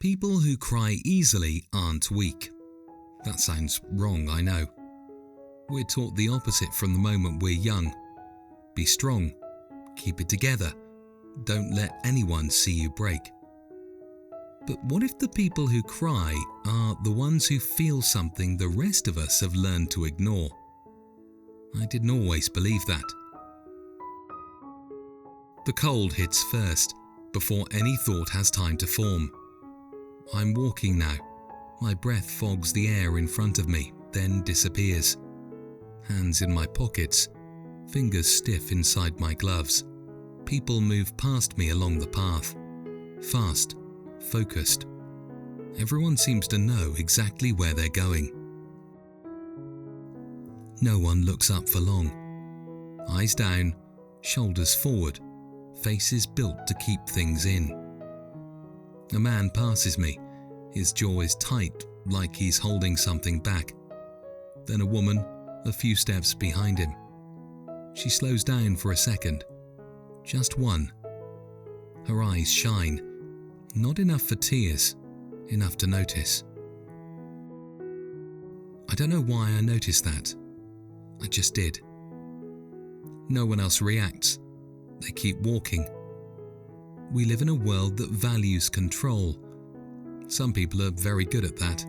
People who cry easily aren't weak. That sounds wrong, I know. We're taught the opposite from the moment we're young. Be strong, keep it together, don't let anyone see you break. But what if the people who cry are the ones who feel something the rest of us have learned to ignore? I didn't always believe that. The cold hits first, before any thought has time to form. I'm walking now. My breath fogs the air in front of me, then disappears. Hands in my pockets, fingers stiff inside my gloves. People move past me along the path. Fast, focused. Everyone seems to know exactly where they're going. No one looks up for long. Eyes down, shoulders forward, faces built to keep things in. A man passes me, his jaw is tight like he's holding something back. Then a woman, a few steps behind him. She slows down for a second, just one. Her eyes shine, not enough for tears, enough to notice. I don't know why I noticed that. I just did. No one else reacts. They keep walking. We live in a world that values control. Some people are very good at that.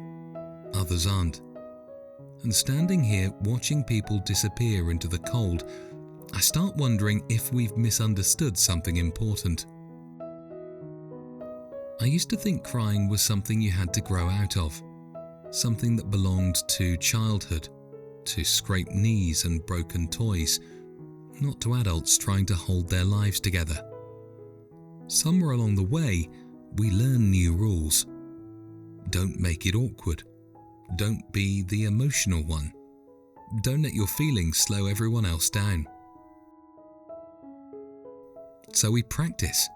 Others aren't. And standing here watching people disappear into the cold, I start wondering if we've misunderstood something important. I used to think crying was something you had to grow out of, something that belonged to childhood, to scraped knees and broken toys, not to adults trying to hold their lives together. Somewhere along the way, we learn new rules. Don't make it awkward. Don't be the emotional one. Don't let your feelings slow everyone else down. So we practice.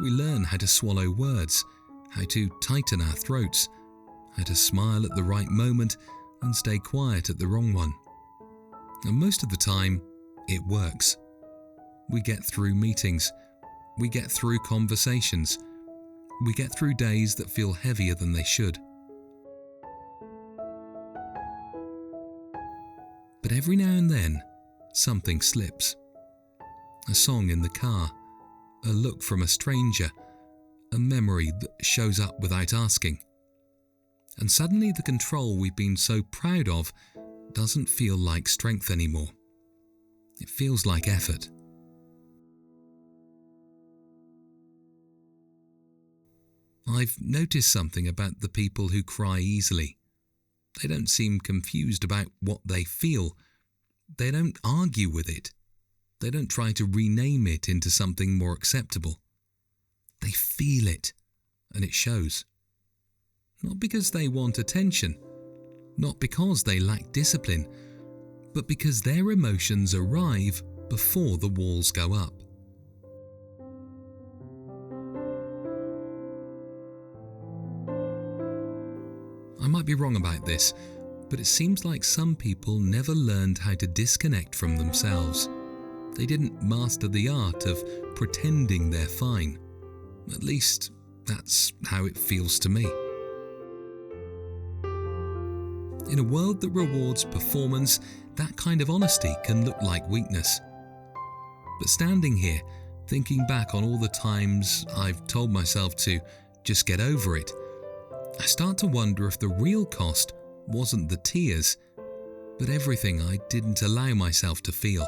We learn how to swallow words, how to tighten our throats, how to smile at the right moment and stay quiet at the wrong one. And most of the time, it works. We get through meetings. We get through conversations. We get through days that feel heavier than they should. But every now and then, something slips. A song in the car, a look from a stranger, a memory that shows up without asking. And suddenly the control we've been so proud of doesn't feel like strength anymore. It feels like effort. I've noticed something about the people who cry easily. They don't seem confused about what they feel. They don't argue with it. They don't try to rename it into something more acceptable. They feel it, and it shows. Not because they want attention, not because they lack discipline, but because their emotions arrive before the walls go up. I might be wrong about this, but it seems like some people never learned how to disconnect from themselves. They didn't master the art of pretending they're fine. At least, that's how it feels to me. In a world that rewards performance, that kind of honesty can look like weakness. But standing here, thinking back on all the times I've told myself to just get over it, I start to wonder if the real cost wasn't the tears, but everything I didn't allow myself to feel.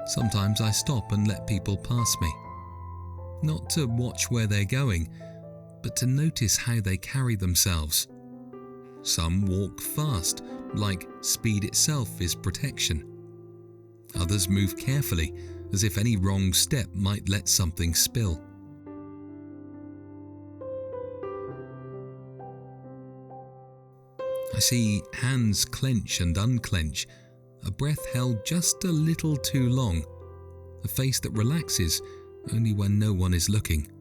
Sometimes I stop and let people pass me. Not to watch where they're going, but to notice how they carry themselves. Some walk fast, like speed itself is protection. Others move carefully, as if any wrong step might let something spill. I see hands clench and unclench, a breath held just a little too long, a face that relaxes only when no one is looking.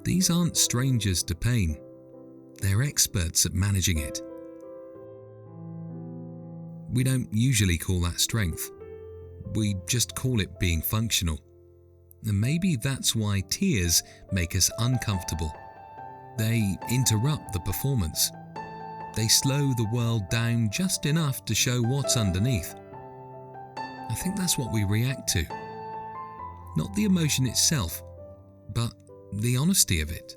These aren't strangers to pain. They're experts at managing it. We don't usually call that strength. We just call it being functional. And maybe that's why tears make us uncomfortable. They interrupt the performance. They slow the world down just enough to show what's underneath. I think that's what we react to. Not the emotion itself, but the honesty of it.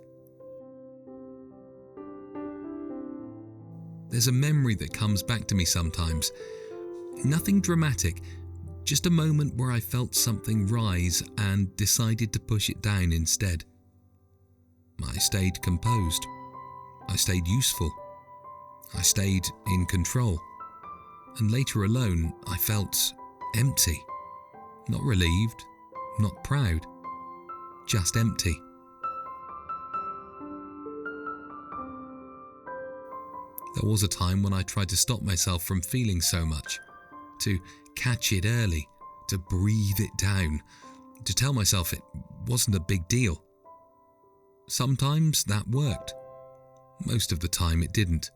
There's a memory that comes back to me sometimes. Nothing dramatic, just a moment where I felt something rise and decided to push it down instead. I stayed composed. I stayed useful. I stayed in control. And later alone, I felt empty. Not relieved, not proud, just empty. There was a time when I tried to stop myself from feeling so much, to catch it early, to breathe it down, to tell myself it wasn't a big deal. Sometimes that worked. Most of the time it didn't.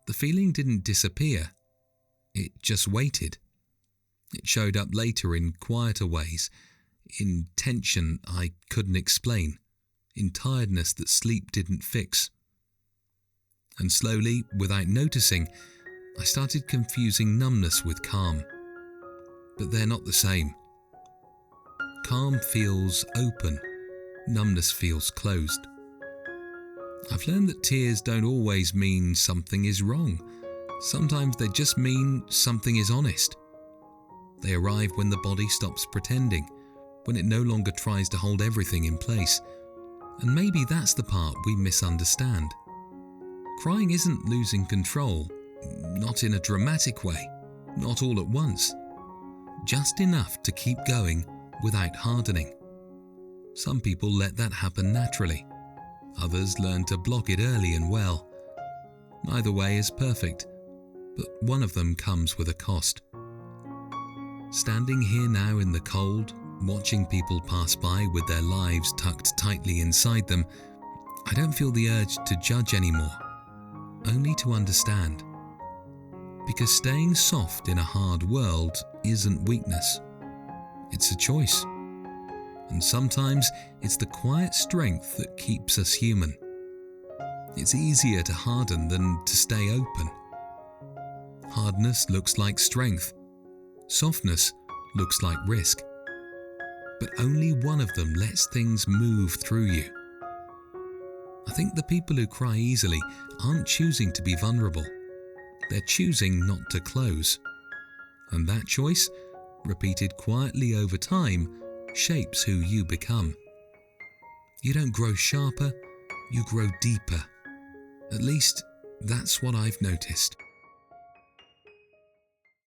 The feeling didn't disappear. It just waited. It showed up later in quieter ways, in tension I couldn't explain, in tiredness that sleep didn't fix. And slowly, without noticing, I started confusing numbness with calm. But they're not the same. Calm feels open, numbness feels closed. I've learned that tears don't always mean something is wrong. Sometimes they just mean something is honest. They arrive when the body stops pretending, when it no longer tries to hold everything in place. And maybe that's the part we misunderstand. Crying isn't losing control, not in a dramatic way, not all at once. Just enough to keep going without hardening. Some people let that happen naturally. Others learn to block it early and well. Neither way is perfect, but one of them comes with a cost. Standing here now in the cold, watching people pass by with their lives tucked tightly inside them, I don't feel the urge to judge anymore, only to understand. Because staying soft in a hard world isn't weakness. It's a choice. And sometimes it's the quiet strength that keeps us human. It's easier to harden than to stay open. Hardness looks like strength. Softness looks like risk. But only one of them lets things move through you. I think the people who cry easily aren't choosing to be vulnerable. They're choosing not to close. And that choice, repeated quietly over time, shapes who you become. You don't grow sharper, you grow deeper. At least, that's what I've noticed.